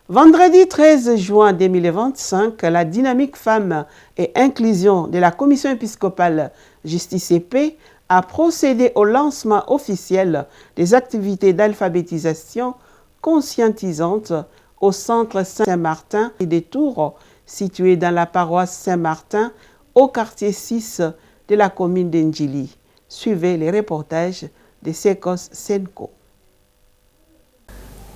Vendredi 13 juin 2025, la dynamique femmes et inclusion de la Commission épiscopale Justice et Paix a procédé au lancement officiel des activités d'alphabétisation conscientisantes au centre Saint-Martin et des Tours, situé dans la paroisse Saint-Martin, au quartier 6 de la commune d'Ndjili. Suivez les reportages de Sekos Senko.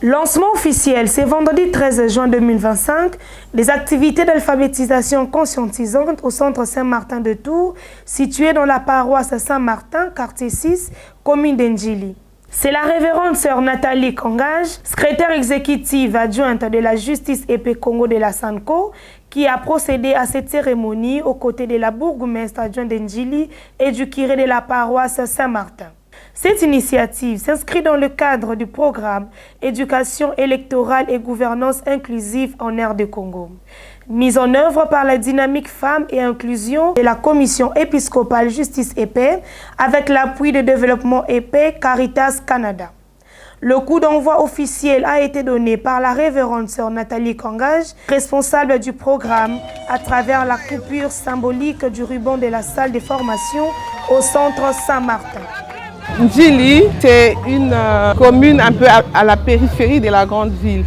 Lancement officiel, c'est vendredi 13 juin 2025, des activités d'alphabétisation conscientisante au centre Saint-Martin de Tours, situé dans la paroisse Saint-Martin, quartier 6, commune d'Ndjili. C'est la révérende sœur Nathalie Kangage, secrétaire exécutive adjointe de la Justice et Paix Congo de la SANCO, qui a procédé à cette cérémonie aux côtés de la bourgmestre adjointe d'Ndjili et du curé de la paroisse Saint-Martin. Cette initiative s'inscrit dans le cadre du programme Éducation électorale et gouvernance inclusive en RD Congo, mise en œuvre par la dynamique femmes et inclusion de la Commission épiscopale Justice et Paix avec l'appui de développement et paix Caritas Canada. Le coup d'envoi officiel a été donné par la révérende sœur Nathalie Kangage, responsable du programme, à travers la coupure symbolique du ruban de la salle de formation au centre Saint-Martin. Ndjili, c'est une commune un peu à la périphérie de la grande ville.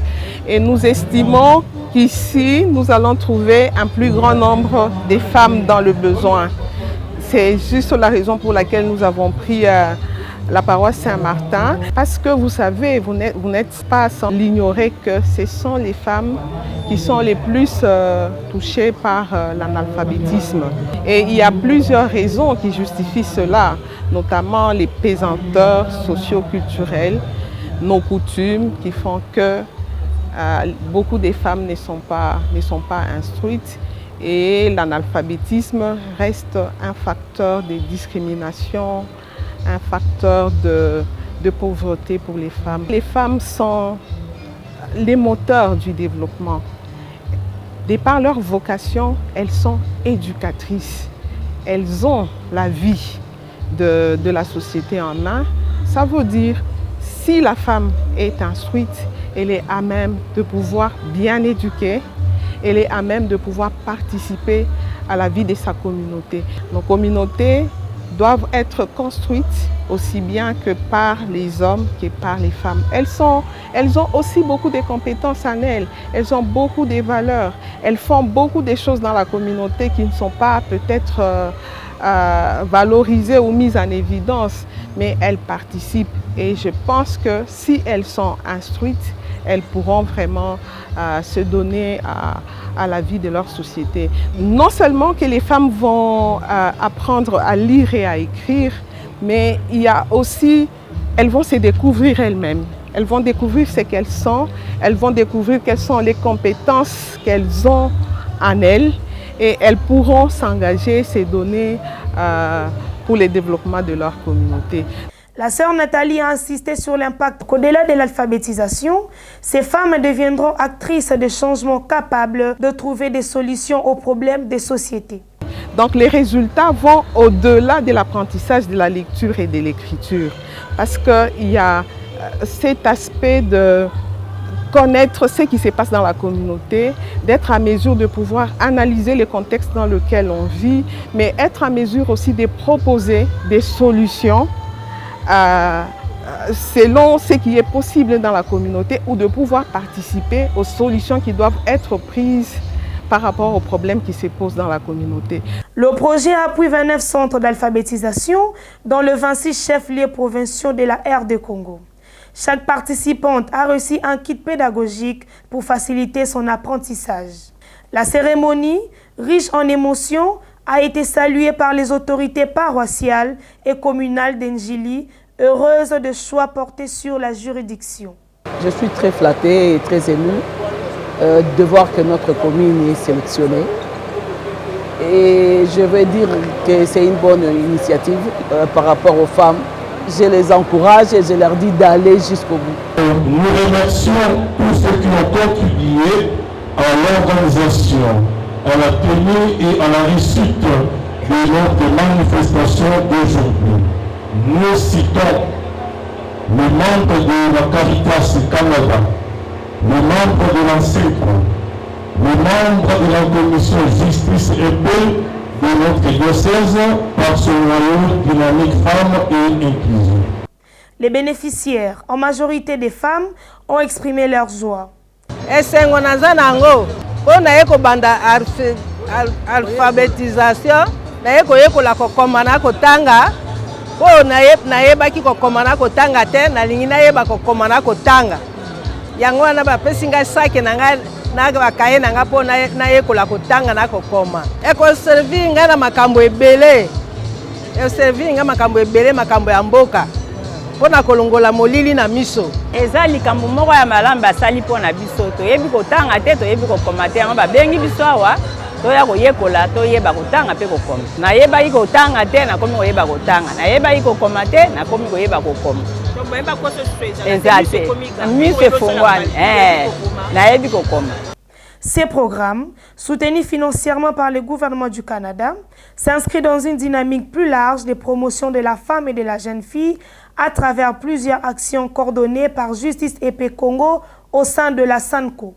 Et nous estimons qu'ici, nous allons trouver un plus grand nombre de femmes dans le besoin. C'est juste la raison pour laquelle nous avons pris la paroisse Saint-Martin. Parce que vous savez, vous n'êtes pas sans l'ignorer que ce sont les femmes qui sont les plus touchées par l'analphabétisme. Et il y a plusieurs raisons qui justifient cela, notamment les pesanteurs socio-culturelles, nos coutumes qui font que beaucoup de femmes ne sont pas instruites et l'analphabétisme reste un facteur de discrimination, un facteur de pauvreté pour les femmes. Les femmes sont les moteurs du développement. De par leur vocation, elles sont éducatrices. Elles ont la vie de la société en main. Ça veut dire, si la femme est instruite, elle est à même de pouvoir bien éduquer, elle est à même de pouvoir participer à la vie de sa communauté. Nos communautés doivent être construites aussi bien que par les hommes que par les femmes. Elles ont aussi beaucoup de compétences en elles, elles ont beaucoup de valeurs, elles font beaucoup de choses dans la communauté qui ne sont pas peut-être valorisées ou mises en évidence, mais elles participent. Et je pense que si elles sont instruites, elles pourront vraiment se donner à la vie de leur société. Non seulement que les femmes vont apprendre à lire et à écrire, mais il y a aussi, elles vont se découvrir elles-mêmes. Elles vont découvrir ce qu'elles sont, elles vont découvrir quelles sont les compétences qu'elles ont en elles et elles pourront s'engager, se donner pour le développement de leur communauté. La sœur Nathalie a insisté sur l'impact qu'au-delà de l'alphabétisation, ces femmes deviendront actrices de changements capables de trouver des solutions aux problèmes des sociétés. Donc les résultats vont au-delà de l'apprentissage de la lecture et de l'écriture, parce qu'il y a cet aspect de connaître ce qui se passe dans la communauté, d'être à mesure de pouvoir analyser le contexte dans lequel on vit, mais être à mesure aussi de proposer des solutions selon ce qui est possible dans la communauté ou de pouvoir participer aux solutions qui doivent être prises par rapport aux problèmes qui se posent dans la communauté. Le projet appuie 29 centres d'alphabétisation dans le 26 chefs-lieux provinciaux de la RD Congo. Chaque participante a reçu un kit pédagogique pour faciliter son apprentissage. La cérémonie, riche en émotions, a été saluée par les autorités paroissiales et communales d'Ndjili, heureuses de choix portés sur la juridiction. Je suis très flattée et très émue de voir que notre commune est sélectionnée. Et je veux dire que c'est une bonne initiative par rapport aux femmes. Je les encourage et je leur dis d'aller jusqu'au bout. Nous remercions tous ceux qui ont contribué à l'organisation, à la tenue et à la réussite de notre manifestation d'aujourd'hui. Nous citons les membres de la Caritas Canada, les membres de l'ANSECO, les membres de la commission justice et paix de notre diocèse par ce noyau dynamique femmes et inclusion. Les bénéficiaires, en majorité des femmes, ont exprimé leur joie. Alphabétisation, nayebaki kokomana kotanga te nalingi nayeba kokomana kotanga yango wana bapesi ngai sake na ngai na bakaye na ngai mpo nayekola kotanga na kokoma ekoservi ngai na makambo ebele ekoservi ngai makambo ebele makambo ya mboka mpo na kolongola molili na miso eza likambo moko ya malamu basali mpo na biso toyebi kotanga te toyebi kokoma te yango babengi biso awa toya koyekola toyeba kotanga pe kokoma nayebaki kotanga te nakomi koyeba kotanga nayebaki kokoma te nakomi koyeba kokoma miso efungwani nayebi kokoma. Ces programmes, soutenus financièrement par le gouvernement du Canada, s'inscrivent dans une dynamique plus large de promotion de la femme et de la jeune fille à travers plusieurs actions coordonnées par Justice et Paix Congo au sein de la SANCO.